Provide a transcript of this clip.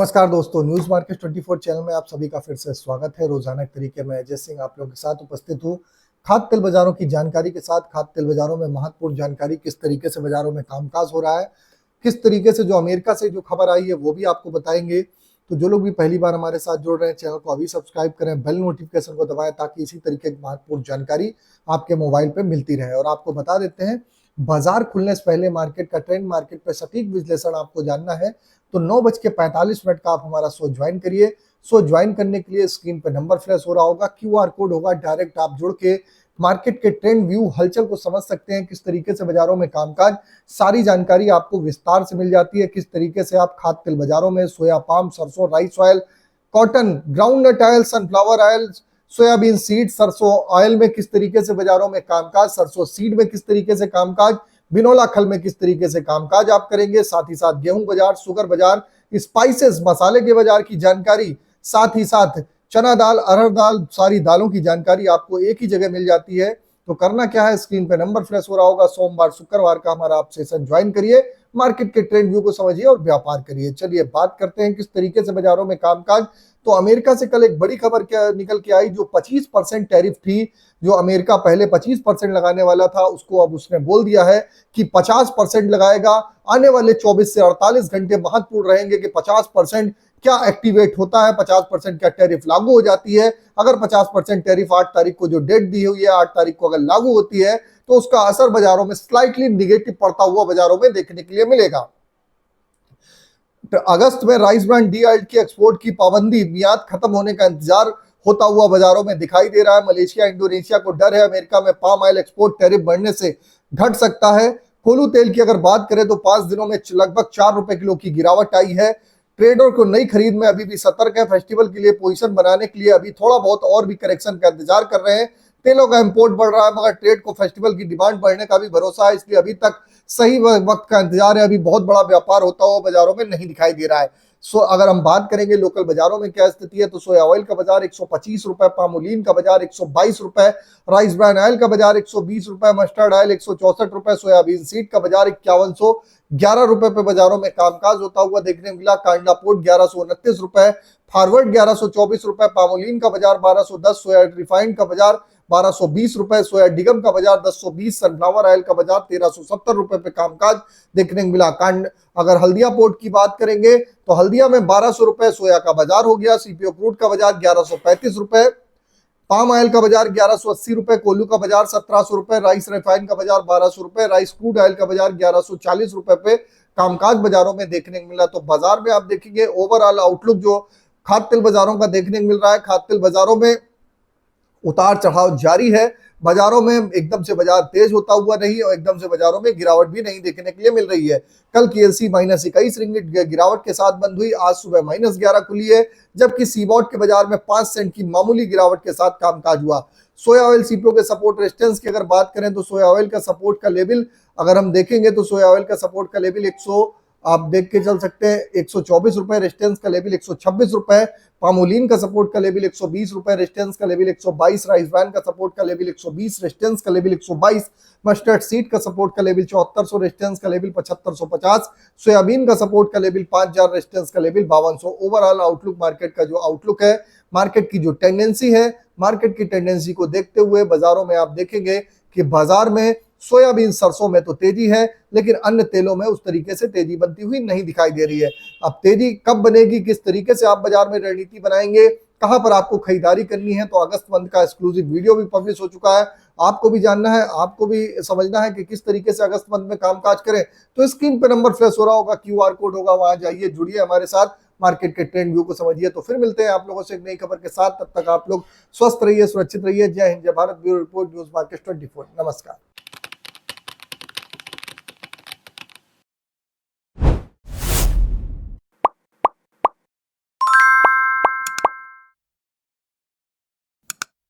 नमस्कार दोस्तों, news market 24 channel में आप सभी का फिर से स्वागत है। रोजाना के तरीके में अजय सिंह आप लोगों के साथ उपस्थित हूँ। खाद्य तेल बाजारों की जानकारी के साथ खाद्य तेल बाजारों में महत्वपूर्ण जानकारी, किस तरीके से बाजारों में कामकाज हो रहा है, किस तरीके से जो अमेरिका से जो खबर आई है वो भी आपको बताएंगे। तो जो लोग भी पहली बार हमारे साथ जुड़ रहे हैं, चैनल को अभी सब्सक्राइब करें, बेल नोटिफिकेशन को दबाएं ताकि इसी तरीके की महत्वपूर्ण जानकारी आपके मोबाइल पे मिलती रहे। और आपको बता देते हैं, बाजार खुलने से पहले मार्केट का ट्रेंड, मार्केट पे सटीक विश्लेषण आपको जानना है तो 9:45 का आप हमारा शो ज्वाइन करिए। शो ज्वाइन करने के लिए स्क्रीन पे नंबर फ्लैश हो रहा होगा, क्यूआर कोड होगा, डायरेक्ट आप जुड़ के मार्केट के ट्रेंड व्यू, हलचल को समझ सकते हैं, किस तरीके से बाजारों में कामकाज, सारी जानकारी आपको विस्तार से मिल जाती है। किस तरीके से आप खाद्य तेल बाजारों में सोया पाम, सरसों, rice oil, cotton, groundnut oil, sunflower oil, soybean seed, सरसों ऑयल में किस तरीके से बाजारों में कामकाज, सरसों सीड में किस तरीके से कामकाज, बिनोला खल में किस तरीके से कामकाज आप करेंगे, साथ ही साथ गेहूं बाजार, शुगर बाजार, स्पाइसेस, मसाले के बाजार की जानकारी, साथ ही साथ चना दाल, अरहर दाल, सारी दालों की जानकारी आपको एक ही जगह मिल जाती है। तो करना क्या है, स्क्रीन पे नंबर फ्लैश हो रहा होगा, सोमवार शुक्रवार का हमारा आप सेशन ज्वाइन करिए, मार्केट के ट्रेंड व्यू को समझिए और व्यापार करिए। चलिए बात करते हैं किस तरीके से बाजारों में कामकाज। तो अमेरिका से कल एक बड़ी खबर क्या निकल के आई, जो 25% टैरिफ थी, जो अमेरिका पहले 25% लगाने वाला था, उसको अब उसने बोल दिया है कि 50% लगाएगा। आने वाले 24 से 48 घंटे महत्वपूर्ण रहेंगे कि 50% क्या एक्टिवेट होता है, 50% क्या टैरिफ लागू हो जाती है। अगर 50% टैरिफ 8 तारीख को जो डेट दी हुई है, 8 तारीख को अगर लागू होती है तो उसका असर बाजारों में स्लाइटली निगेटिव पड़ता हुआ बाजारों में देखने के लिए मिलेगा। तो अगस्त में राइस ब्रांड डी ऑयल की एक्सपोर्ट की पाबंदी मियाद खत्म होने का इंतजार होता हुआ बाजारों में दिखाई दे रहा है। मलेशिया, इंडोनेशिया को डर है अमेरिका में पाम ऑयल एक्सपोर्ट टैरिफ बढ़ने से घट सकता है। कोल्हू तेल की अगर बात करें तो 5 दिनों में लगभग 4 रुपए किलो की गिरावट आई है। ट्रेडर को नई खरीद में अभी भी सतर्क है, फेस्टिवल के लिए पोजीशन बनाने के लिए अभी थोड़ा बहुत और भी करेक्शन का इंतजार कर रहे हैं। तेलों का इंपोर्ट बढ़ रहा है मगर ट्रेड को फेस्टिवल की डिमांड बढ़ने का भी भरोसा है, इसलिए अभी तक सही वक्त का इंतजार है। अभी बहुत बड़ा व्यापार होता हुआ बाजारों में नहीं दिखाई दे रहा है। अगर हम बात करेंगे लोकल बाजारों में क्या स्थिति है, तो सोया ऑयल का बाजार 125 रुपए, पामोलिन का बाजार 122 रुपए, राइस ब्रांड ऑयल का बाजार 120 रुपए, मस्टर्ड ऑयल 164 रुपए, सोयाबीन सीड का बाजार 5111 रुपए पे बाजारों में कामकाज होता हुआ देखने मिला। कांडा पोर्ट 1129 रुपए, फॉरवर्ड 1124 रुपए, पामोलिन का बाजार 1210, सोया रिफाइंड का बाजार 1220 रुपए, सोया डिगम का बाजार 1020, सनफ्लावर ऑयल का बाजार 1370 रुपए पे कामकाज देखने को मिला। अगर हल्दिया पोर्ट की बात करेंगे तो हल्दिया में 1200 रुपए सोया का बाजार हो गया। सीपीओ क्रूड का बाजार 1135 रुपए, पाम ऑयल का बाजार 1180 रुपए, कोल्हू का बाजार 1700 रुपए, राइस रिफाइन का बाजार 1200 रुपए, राइस क्रूड ऑयल का बाजार 1140 रुपए पे कामकाज बाजारों में देखने को मिला। तो बाजार में आप देखेंगे ओवरऑल आउटलुक जो खाद्य तेल बाजारों का देखने को मिल रहा है, खाद्य तेल बाजारों में उतार चढ़ाव जारी है। बाजारों में एकदम से बाजार तेज होता हुआ नहीं और एकदम से बाजारों में गिरावट भी नहीं देखने के लिए मिल रही है। कल की एलसी -21 रिंगिट गिरावट के साथ बंद हुई, आज सुबह -11 खुली है, जबकि सीबॉट के बाजार में 5 सेंट की मामूली गिरावट के साथ कामकाज हुआ। सोया ऑयल सीपीओ के सपोर्ट रेजिस्टेंस की अगर बात करें तो सोया ऑयल का सपोर्ट का लेवल अगर हम देखेंगे तो सोया ऑयल का सपोर्ट का लेवल 100 आप देख के चल सकते हैं 124 रुपए, रेजिस्टेंस का लेवल 126 रुपए, पामोलिन का सपोर्ट का लेवल 120 रुपए, रेजिस्टेंस का लेवल 122, राइस ब्रांड का सपोर्ट का लेवल 120, रेजिस्टेंस का लेवल 122, मस्टर्ड सीड का सपोर्ट का लेवल 7400, रेजिस्टेंस का लेवल 7550, सोयाबीन का सपोर्ट का लेवल 5000, रेजिस्टेंस का लेवल 5200। ओवरऑल आउटलुक मार्केट का जो आउटलुक है, मार्केट की जो टेंडेंसी है, मार्केट की टेंडेंसी को देखते हुए बाजारों में आप देखेंगे कि बाजार में सोयाबीन, सरसों में तो तेजी है, लेकिन अन्य तेलों में उस तरीके से तेजी बनती हुई नहीं दिखाई दे रही है। अब तेजी कब बनेगी, किस तरीके से आप बाजार में रणनीति बनाएंगे, कहां पर आपको खरीदारी करनी है, तो अगस्त मंथ का एक्सक्लूसिव वीडियो भी पब्लिश हो चुका है। आपको भी जानना है, आपको भी समझना है कि किस तरीके से अगस्त मंथ में कामकाज करें, तो स्क्रीन पर नंबर फ्लैश हो रहा होगा, क्यूआर कोड होगा, वहां जाइए, जुड़िए हमारे साथ, मार्केट के ट्रेंड व्यू को समझिए। तो फिर मिलते हैं आप लोगों से एक नई खबर के साथ, तब तक आप लोग स्वस्थ रहिए, सुरक्षित रहिए। जय हिंद, जय Bharat. Bureau report, news market 24। नमस्कार।